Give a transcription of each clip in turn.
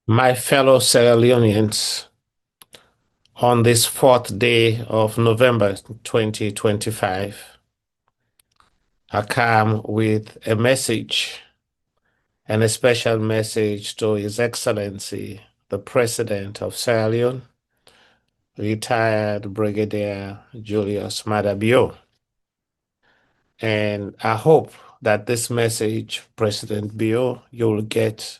My fellow Sierra Leoneans, on this fourth day of November 2025, I come with a message and a special message to His Excellency, the President of Sierra Leone, retired Brigadier Julius Maada Bio. And I hope that this message, President Bio, you'll get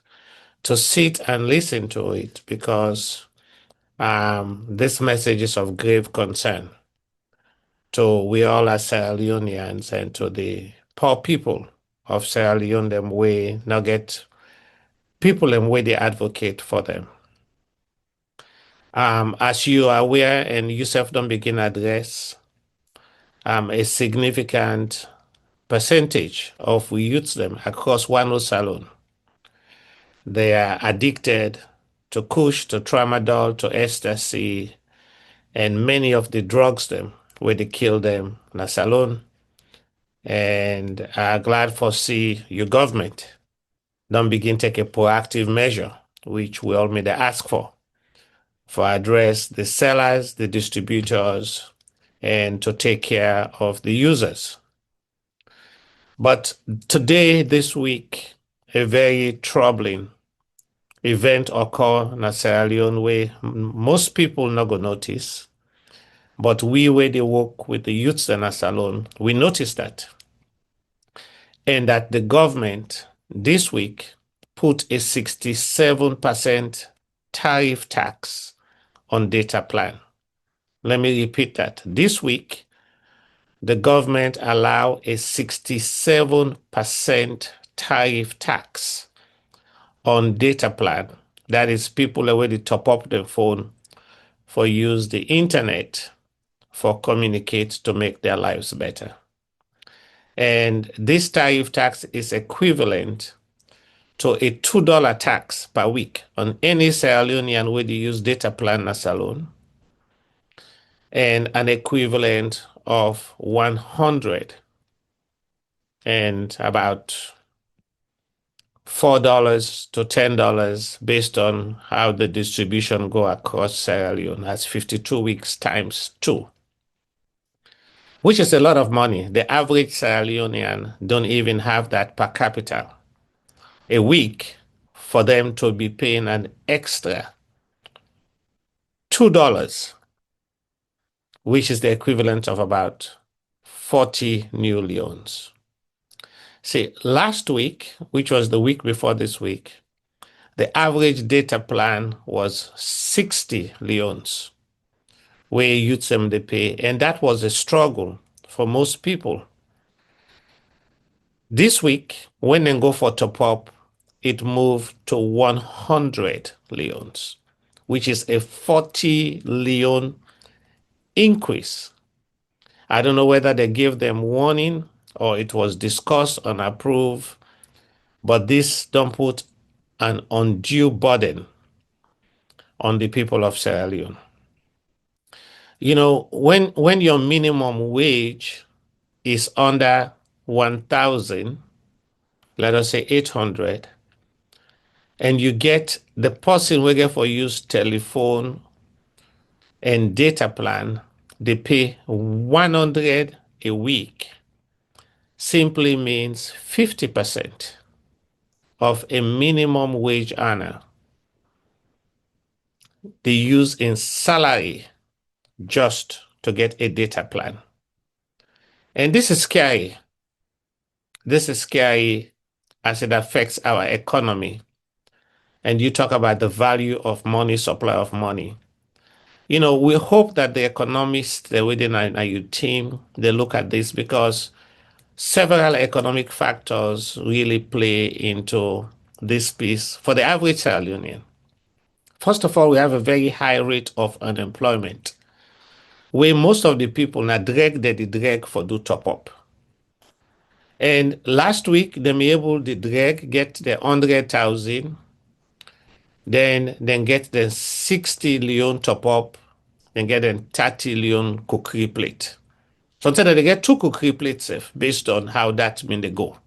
to sit and listen to it because this message is of grave concern to we all as Sierra Leoneans and to the poor people of Sierra Leone, them way now get people and way they advocate for them. As you are aware and yourself don't begin address, a significant percentage of we youths them across one salon, they are addicted to kush, to tramadol, to ecstasy, and many of the drugs them where they kill them in a salon. And I'm glad for see your government don't begin take a proactive measure, which we all made ask for address the sellers, the distributors, and to take care of the users. But today, this week, a very troubling event occurred in Sierra Leone where most people not gonna notice, but we where they work with the youths in a salon, we noticed that. And that the government this week put a 67% tariff tax on data plan. Let me repeat that. This week, the government allowed a 67% tariff tax on data plan. That is, people already top up their phone for use the internet for communicate to make their lives better. And this tariff tax is equivalent to a $2 tax per week on any Sierra Leonean where they use data plan as alone, and an equivalent of 100 and about $4 to $10 based on how the distribution go across Sierra Leone. That's 52 weeks times 2, which is a lot of money. The average Sierra Leonean don't even have that per capita a week for them to be paying an extra $2, which is the equivalent of about 40 new leons. See, last week, which was the week before this week, the average data plan was 60 leons, where youths they pay, and that was a struggle for most people. This week, when they go for top up, it moved to 100 leons, which is a 40 leon increase. I don't know whether they gave them warning or it was discussed and approved, but this don't put an undue burden on the people of Sierra Leone. You know, when your minimum wage is under 1,000, let us say 800, and you get the person we get for use telephone and data plan, they pay 100 a week, simply means 50% of a minimum wage earner they use in salary just to get a data plan. And this is scary. This is scary as it affects our economy. And you talk about the value of money, supply of money. You know, we hope that the economists within our team, they look at this because several economic factors really play into this piece for the average Sierra Leonean. First of all, we have a very high rate of unemployment, where most of the people now drag for do top up. And last week, they may able to drag get the 100,000, then get the 60 leon top up, then get the 30 leon cookery plate. So instead they get 2 cookery plates based on how that mean they go.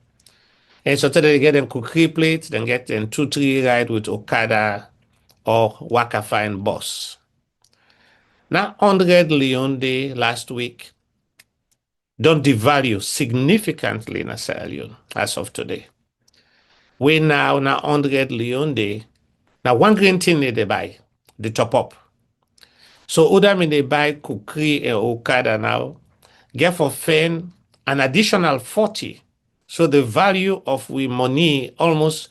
And so instead they get them cookery plates, then get them 2, 3 ride with Okada, or waka find bus. Now, 100 Leone Day last week don't devalue significantly in Sierra Leone as of today. We now 100 Leone Day. Now, one green thing they buy, the top up. So, other mean they buy Kukri and Okada now, get for fan an additional 40. So, the value of we money almost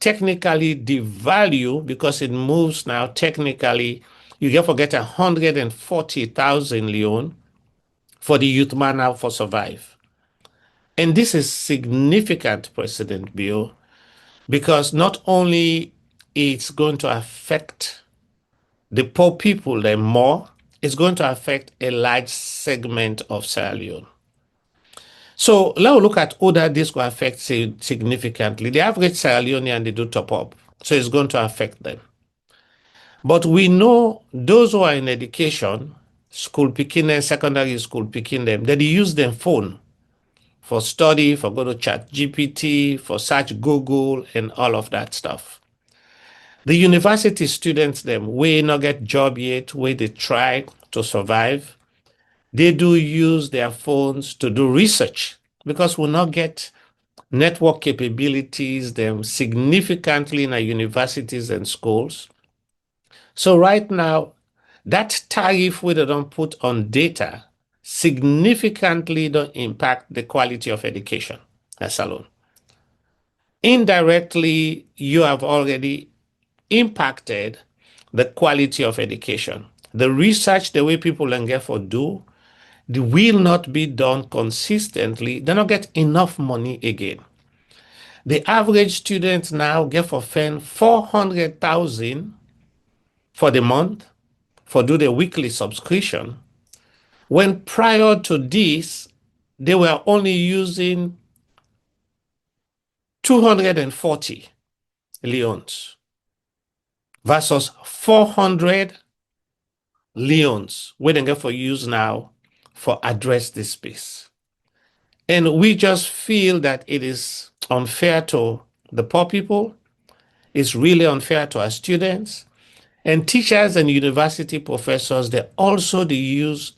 technically devalue because it moves now technically. You get forget 140,000 Leone for the youth man now for survive. And this is significant, President Bill, because not only it's going to affect the poor people then more, it's going to affect a large segment of Sierra Leone. So let's look at other this will affect significantly. The average Sierra Leonean, they do top up. So it's going to affect them. But we know those who are in education, school picking them, secondary school picking them, that they use their phone for study, for go to chat GPT, for search Google and all of that stuff. The university students them, we not get job yet, where they try to survive. They do use their phones to do research because we not get network capabilities them significantly in our universities and schools. So right now, that tariff we don't put on data significantly don't impact the quality of education as alone. Indirectly, you have already impacted the quality of education. The research, the way people in Gefo do, they will not be done consistently. They don't get enough money again. The average student now get for 400,000 for the month for do the weekly subscription, when prior to this, they were only using 240 leons versus 400 leons we don't get for use now for address this space. And we just feel that it is unfair to the poor people. It's really unfair to our students. And teachers and university professors, they also they use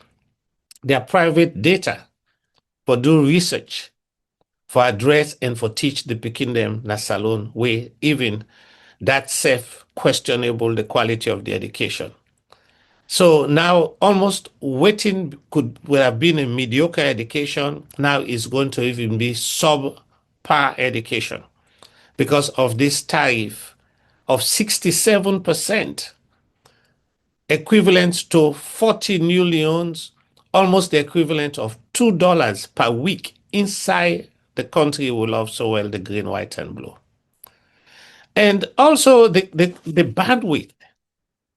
their private data for do research, for address and for teach the picking them na salon way, even that self questionable the quality of the education. So now almost waiting would have been a mediocre education, now is going to even be subpar education because of this tariff of 67%, equivalent to 40 new leons, almost the equivalent of $2 per week inside the country we love so well, the green, white, and blue. And also the bandwidth.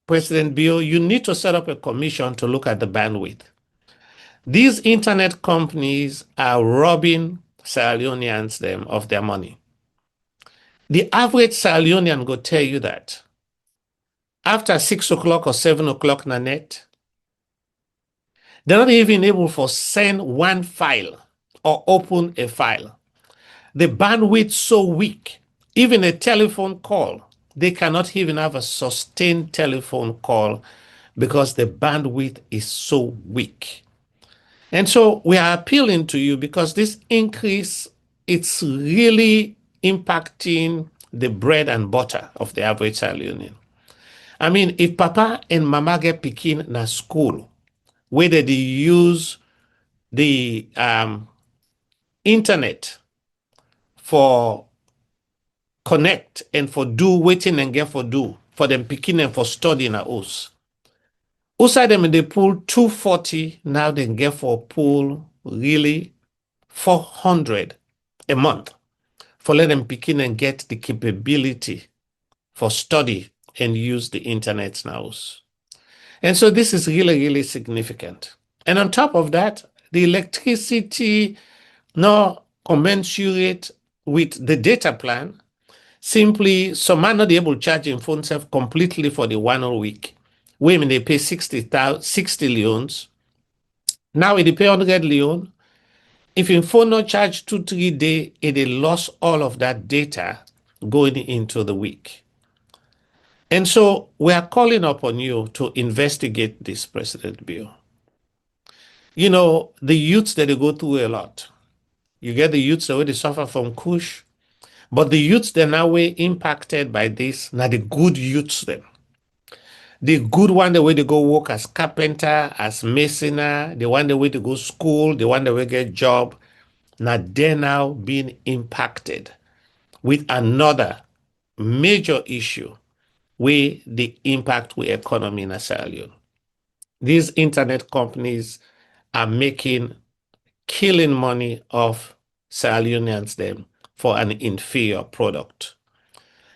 President Bill, you need to set up a commission to look at the bandwidth. These internet companies are robbing Sierra Leoneans them of their money. The average Sierra Leonean will tell you that after 6 o'clock or 7 o'clock na net, they're not even able to send one file or open a file. The bandwidth so weak, even a telephone call, they cannot even have a sustained telephone call because the bandwidth is so weak. And so we are appealing to you because this increase, it's really impacting the bread and butter of the average Sierra Leonean. I mean, if Papa and Mama get picking na school, whether they use the internet for connect and for do waiting and get for do, for them picking and for studying at us. Also, them in the pool 240, now they get for pool really 400 a month for let them picking and get the capability for study and use the internet now. And so this is really, really significant. And on top of that, the electricity not commensurate with the data plan. Simply, some are not able to charge in phone self completely for the 1 whole week. Women, they pay 60 leons. Now, if they pay 100 leon, if in phone not charge 2-3 days, it lost all of that data going into the week. And so we are calling upon you to investigate this, President Bill. You know, the youths that they go through a lot. You get the youths that already suffer from Kush, but the youths that now were impacted by this, now the good youths them. The good one, the way they go work as carpenter, as masoner, the one the way to go school, the one that will get job. Now they're now being impacted with another major issue where the impact with economy in Sierra Leone. These internet companies are making killing money off Sierra Leoneans them for an inferior product.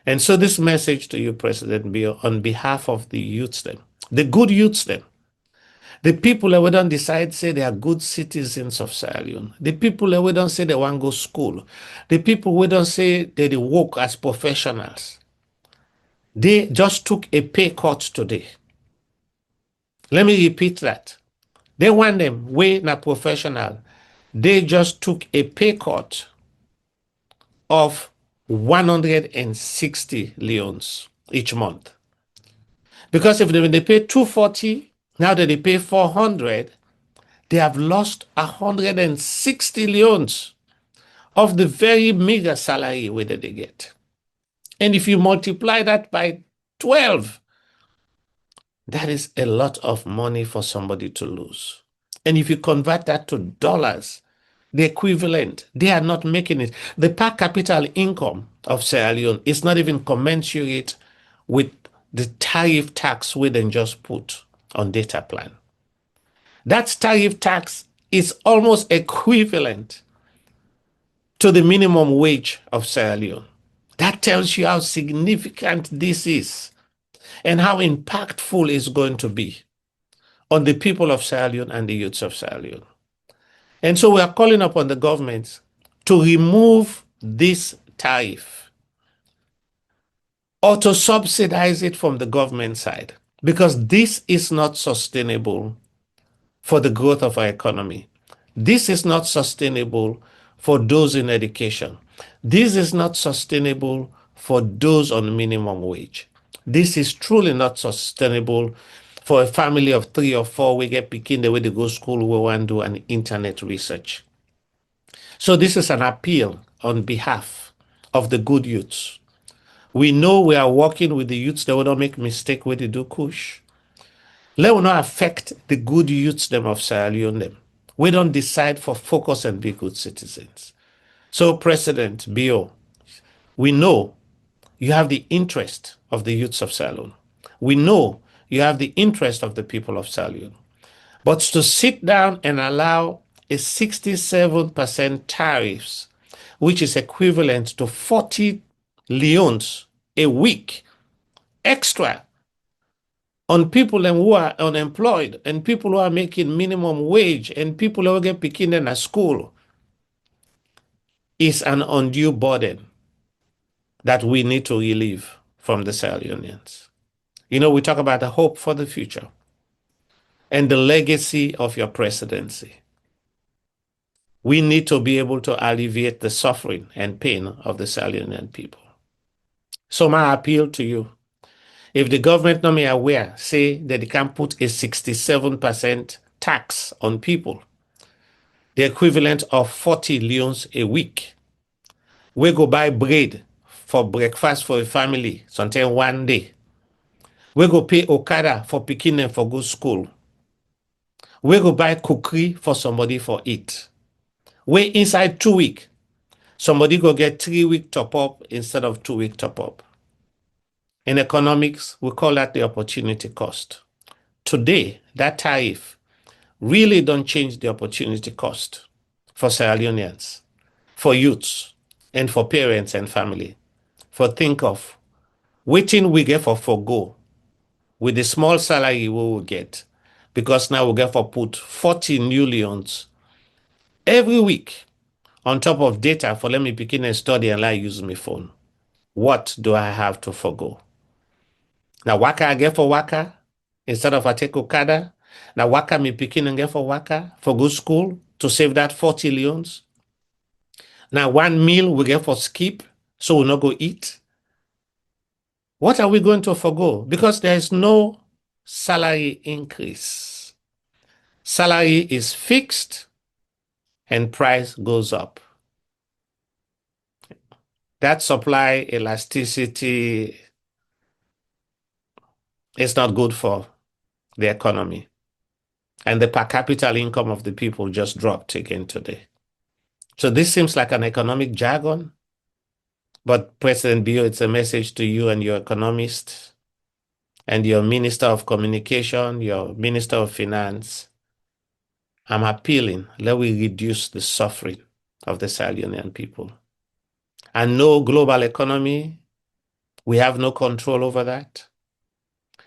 And so this message to you, President Bill, on behalf of the youths them, the good youths them, the people that we don't decide say they are good citizens of Sierra Leone, the people that we don't say they want to go school, the people we don't say that they work as professionals, they just took a pay cut today. Let me repeat that. They want them way not professional. They just took a pay cut of 160 leones each month. Because if they pay 240, now that they pay 400, they have lost 160 leones of the very meager salary that they get. And if you multiply that by 12, that is a lot of money for somebody to lose. And if you convert that to dollars, the equivalent, they are not making it. The per capita income of Sierra Leone is not even commensurate with the tariff tax we then just put on data plan. That tariff tax is almost equivalent to the minimum wage of Sierra Leone. That tells you how significant this is and how impactful it's going to be on the people of Sierra Leone and the youths of Sierra Leone. And so we are calling upon the government to remove this tariff or to subsidize it from the government side, because this is not sustainable for the growth of our economy. This is not sustainable for those in education. This is not sustainable for those on minimum wage. This is truly not sustainable for a family of 3 or 4. We get picking the way to go school, we want to do an internet research. So this is an appeal on behalf of the good youths. We know we are working with the youths that will not make mistake when they do Kush. Let us not affect the good youths them of Sierra Leone them. We don't decide for focus and be good citizens. So President Bio, we know you have the interest of the youths of Sierra Leone. We know you have the interest of the people of Sierra Leone. But to sit down and allow a 67% tariffs, which is equivalent to 40 leones a week extra on people who are unemployed and people who are making minimum wage and people who get picking in at school, is an undue burden that we need to relieve from the Sierra Leoneans. You know, we talk about the hope for the future and the legacy of your presidency. We need to be able to alleviate the suffering and pain of the Sierra Leonean people. So my appeal to you, if the government not be aware, say that they can put a 67% tax on people, the equivalent of 40 leones a week. We go buy bread for breakfast for a family, sometimes one day. We go pay Okada for picking them for good school. We go buy cookery for somebody for eat. We inside 2 weeks, somebody go get 3-week top up instead of 2-week top up. In economics, we call that the opportunity cost. Today, that tariff really don't change the opportunity cost for Sierra Leoneans, for youths, and for parents and family. For think of waiting we get for forgo with the small salary we will get, because now we get for put 40 new leons every week on top of data for let me begin and study and like use my phone. What do I have to forgo? Now waka I get for waka instead of I take Okada. Now waka me picking and get for waka for good school to save that 40 leons. Now one meal we get for skip so we not go eat. What are we going to forgo? Because there is no salary increase. Salary is fixed and price goes up. That supply elasticity is not good for the economy. And the per capita income of the people just dropped again today. So this seems like an economic jargon, but President Bio, it's a message to you and your economist and your Minister of Communication, your Minister of Finance. I'm appealing, let we reduce the suffering of the Leonean people. And no global economy, we have no control over that.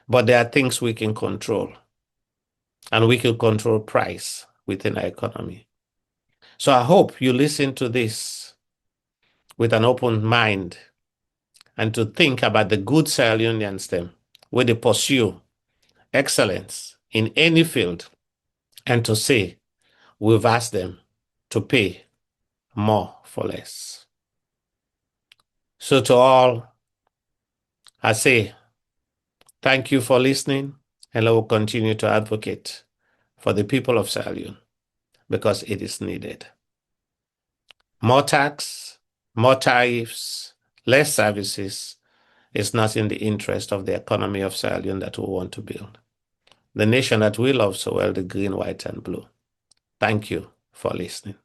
But there are things we can control. And we can control price within our economy. So I hope you listen to this with an open mind and to think about the good Sierra Leoneans them, where they pursue excellence in any field, and to say, we've asked them to pay more for less. So to all, I say, thank you for listening, and I will continue to advocate for the people of Sierra Leone because it is needed. More tax, more tariffs, less services is not in the interest of the economy of Sierra Leone that we want to build. The nation that we love so well, the green, white, and blue. Thank you for listening.